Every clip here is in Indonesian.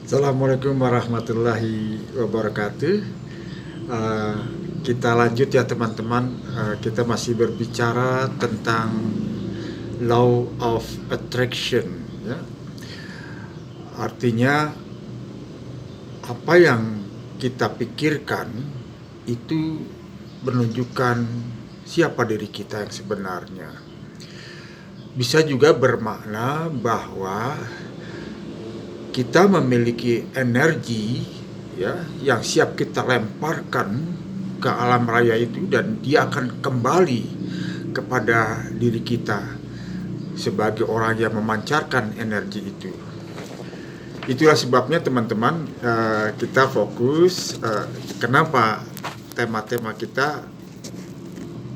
Assalamualaikum warahmatullahi wabarakatuh. Uh, kita lanjut ya teman-teman. Kita masih berbicara tentang law of attraction. Ya. Artinya apa yang kita pikirkan itu menunjukkan siapa diri kita yang sebenarnya. Bisa juga bermakna bahwa kita memiliki energi ya yang siap kita lemparkan ke alam raya itu, dan dia akan kembali kepada diri kita sebagai orang yang memancarkan energi itu. Itulah sebabnya teman-teman, kita fokus kenapa tema-tema kita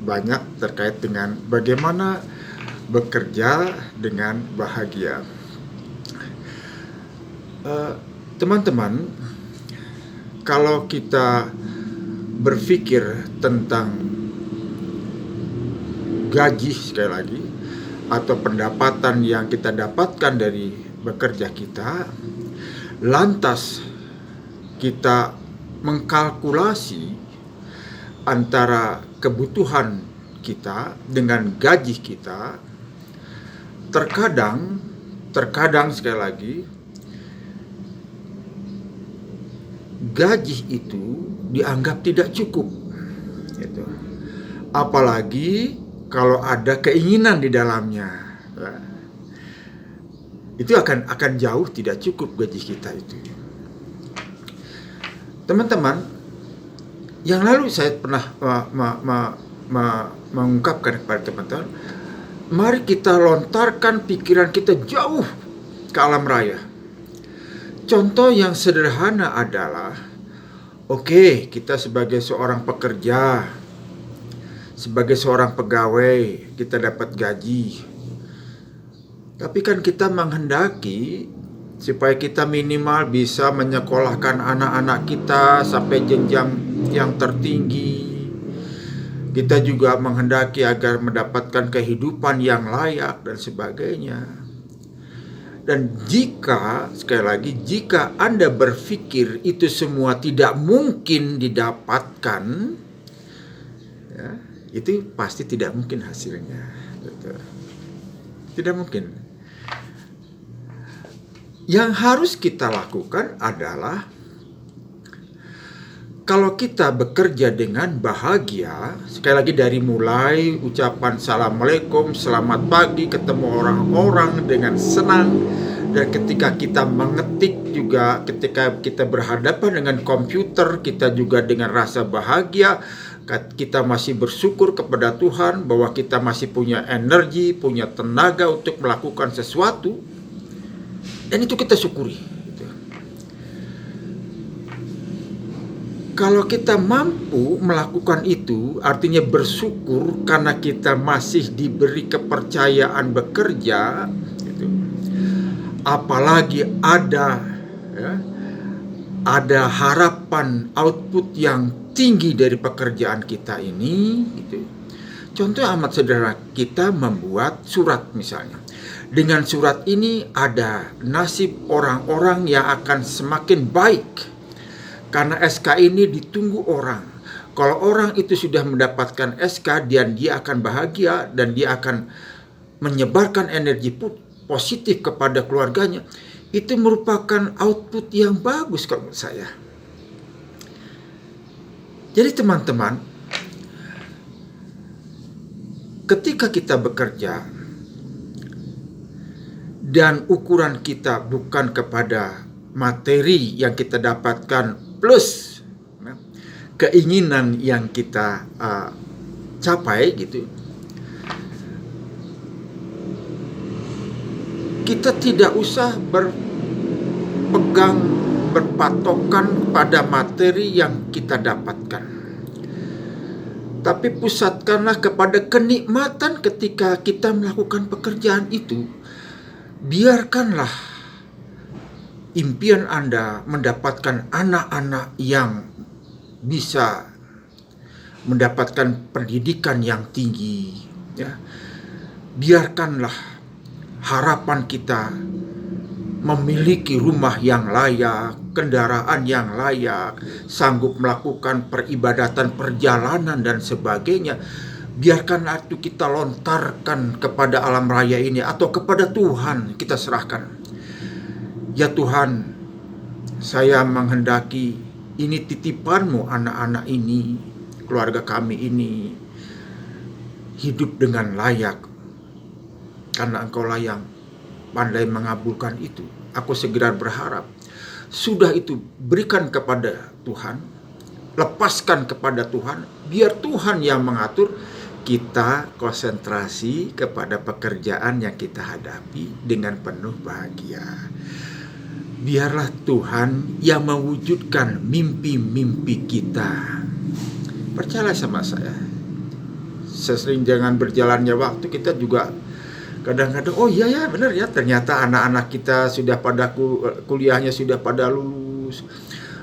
banyak terkait dengan bagaimana bekerja dengan bahagia. Teman-teman, kalau kita berpikir tentang gaji sekali lagi atau pendapatan yang kita dapatkan dari bekerja kita, lantas kita mengkalkulasi antara kebutuhan kita dengan gaji kita, terkadang sekali lagi gaji itu dianggap tidak cukup, gitu. Apalagi kalau ada keinginan di dalamnya, ya. Itu akan jauh tidak cukup gaji kita itu. Teman-teman, yang lalu saya pernah mengungkapkan kepada teman-teman, mari kita lontarkan pikiran kita jauh ke alam raya. Contoh yang sederhana adalah, kita sebagai seorang pekerja, sebagai seorang pegawai, kita dapat gaji. Tapi kan kita menghendaki supaya kita minimal bisa menyekolahkan anak-anak kita sampai jenjang yang tertinggi. Kita juga menghendaki agar mendapatkan kehidupan yang layak dan sebagainya. Dan sekali lagi, jika Anda berpikir itu semua tidak mungkin didapatkan, ya, itu pasti tidak mungkin hasilnya. Betul. Tidak mungkin. Yang harus kita lakukan adalah, kalau kita bekerja dengan bahagia, sekali lagi dari mulai ucapan Assalamualaikum, selamat pagi, ketemu orang-orang dengan senang, dan ketika kita mengetik juga, ketika kita berhadapan dengan komputer, kita juga dengan rasa bahagia, kita masih bersyukur kepada Tuhan bahwa kita masih punya energi, punya tenaga untuk melakukan sesuatu, dan itu kita syukuri. Kalau kita mampu melakukan itu, artinya bersyukur karena kita masih diberi kepercayaan bekerja, gitu. Apalagi ada harapan output yang tinggi dari pekerjaan kita ini, gitu. Contoh amat sederhana, kita membuat surat misalnya. Dengan surat ini ada nasib orang-orang yang akan semakin baik. Karena SK ini ditunggu orang. Kalau orang itu sudah mendapatkan SK, dan dia akan bahagia, dan dia akan menyebarkan energi positif kepada keluarganya, itu merupakan output yang bagus kalau menurut saya. Jadi teman-teman, ketika kita bekerja, dan ukuran kita bukan kepada materi yang kita dapatkan plus keinginan yang kita capai, gitu, kita tidak usah berpatokan pada materi yang kita dapatkan, tapi pusatkanlah kepada kenikmatan ketika kita melakukan pekerjaan itu. Biarkanlah impian Anda mendapatkan anak-anak yang bisa mendapatkan pendidikan yang tinggi, ya. Biarkanlah harapan kita memiliki rumah yang layak, kendaraan yang layak, sanggup melakukan peribadatan, perjalanan dan sebagainya. Biarkanlah itu kita lontarkan kepada alam raya ini atau kepada Tuhan kita serahkan. Ya Tuhan, saya menghendaki ini titipan-Mu, anak-anak ini, keluarga kami ini, hidup dengan layak. Karena Engkaulah yang pandai mengabulkan itu. Aku segera berharap. Sudah itu berikan kepada Tuhan, lepaskan kepada Tuhan, biar Tuhan yang mengatur. Kita konsentrasi kepada pekerjaan yang kita hadapi dengan penuh bahagia. Biarlah Tuhan yang mewujudkan mimpi-mimpi kita. Percayalah sama saya. Sesering jangan berjalannya waktu, kita juga kadang-kadang, oh iya ya benar ya, ternyata anak-anak kita sudah pada kuliahnya sudah pada lulus.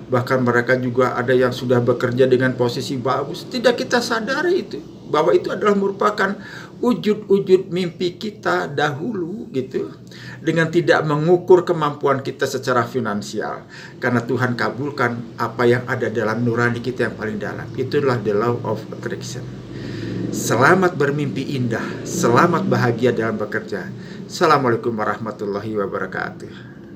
Bahkan mereka juga ada yang sudah bekerja dengan posisi bagus. Tidak kita sadari itu, bahwa itu adalah merupakan wujud-wujud mimpi kita dahulu gitu. Dengan tidak mengukur kemampuan kita secara finansial. Karena Tuhan kabulkan apa yang ada dalam nurani kita yang paling dalam. Itulah the law of attraction. Selamat bermimpi indah, selamat bahagia dalam bekerja. Assalamualaikum warahmatullahi wabarakatuh.